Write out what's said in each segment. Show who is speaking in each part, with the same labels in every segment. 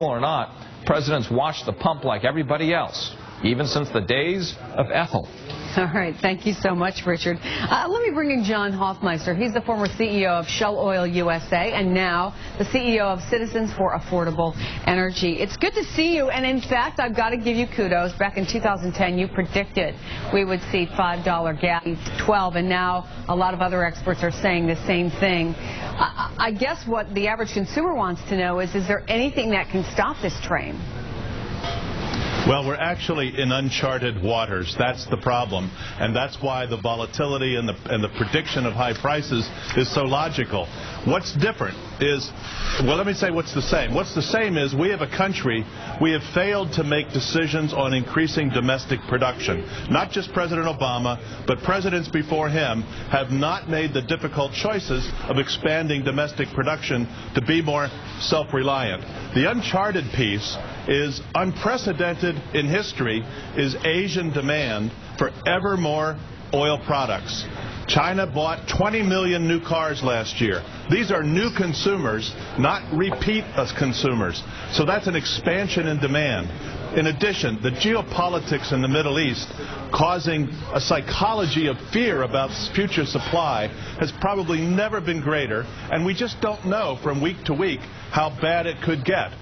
Speaker 1: or not, presidents watch the pump like everybody else, even since the days of Ethel.
Speaker 2: All right. Thank you so much, Richard. Let me bring in John Hofmeister. He's the former CEO of Shell Oil USA and now the CEO of Citizens for Affordable Energy. It's good to see you. And in fact, I've got to give you kudos. Back in 2010, you predicted we would see $5 gas, 12, and now a lot of other experts are saying the same thing. I guess what the average consumer wants to know is there anything that can stop this train?
Speaker 3: Well, we're actually in uncharted waters. That's the problem. And that's why the volatility and the prediction of high prices is so logical. What's different is, well, let me say what's the same. What's the same is we have a country, we have failed to make decisions on increasing domestic production. Not just President Obama, but presidents before him have not made the difficult choices of expanding domestic production to be more self-reliant. The uncharted piece is unprecedented in history is Asian demand for ever more oil products. China bought 20 million new cars last year. These are new consumers, not repeat consumers. So that's an expansion in demand. In addition, the geopolitics in the Middle East causing a psychology of fear about future supply has probably never been greater, and we just don't know from week to week how bad it could get.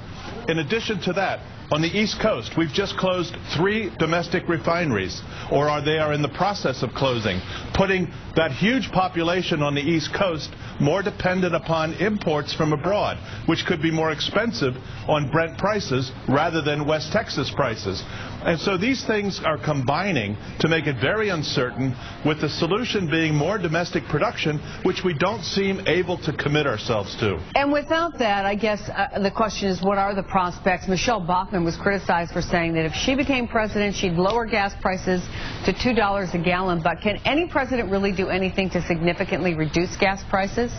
Speaker 3: In addition to that, on the East Coast, we've just closed 3 domestic refineries, or they are in the process of closing, putting that huge population on the East Coast more dependent upon imports from abroad, which could be more expensive on Brent prices rather than West Texas prices. And so these things are combining to make it very uncertain, with the solution being more domestic production, which we don't seem able to commit ourselves to.
Speaker 2: And without that, I guess the question is, what are the prospects? Michelle Bachmann was criticized for saying that if she became president, she'd lower gas prices to $2 a gallon. But can any president really do anything to significantly reduce gas prices?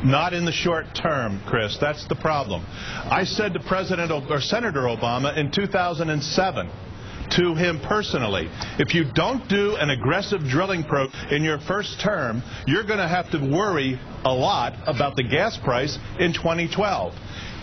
Speaker 3: Not in the short term, Chris. That's the problem. I said to Senator Obama in 2007, to him personally, if you don't do an aggressive drilling program in your first term, you're going to have to worry a lot about the gas price in 2012.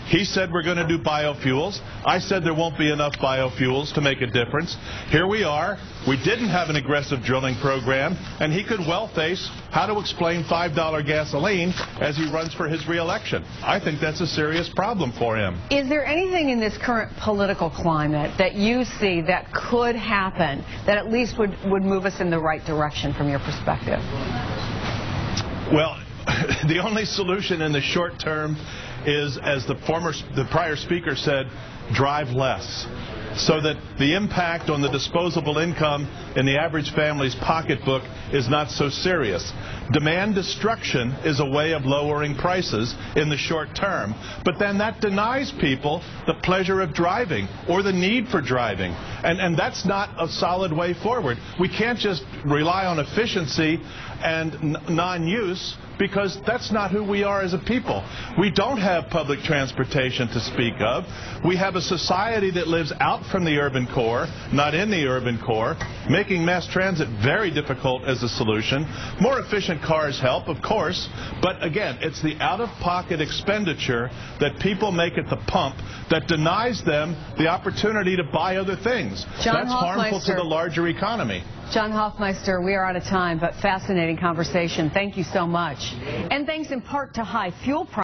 Speaker 3: He said we're going to do biofuels. I said there won't be enough biofuels to make a difference. Here we are. We didn't have an aggressive drilling program, and he could well face how to explain $5 gasoline as he runs for his reelection. I think that's a serious problem for him. Is
Speaker 2: there anything in this current political climate that you see that could happen that at least would move us in the right direction from your perspective?
Speaker 3: Well, the only solution in the short term is, as the prior speaker said, drive less, so that the impact on the disposable income in the average family's pocketbook is not so serious. Demand destruction is a way of lowering prices in the short term, but then that denies people the pleasure of driving or the need for driving, and that's not a solid way forward. We can't just rely on efficiency and non-use, because that's not who we are as a people. We don't have public transportation to speak of. We have a society that lives out from the urban core, not in the urban core, making mass transit very difficult as a solution. More efficient cars help, of course, but again, it's the out-of-pocket expenditure that people make at the pump that denies them the opportunity to buy other things. That's harmful to the larger economy.
Speaker 2: John Hofmeister, we are out of time, but fascinating conversation. Thank you so much. And thanks in part to high fuel prices.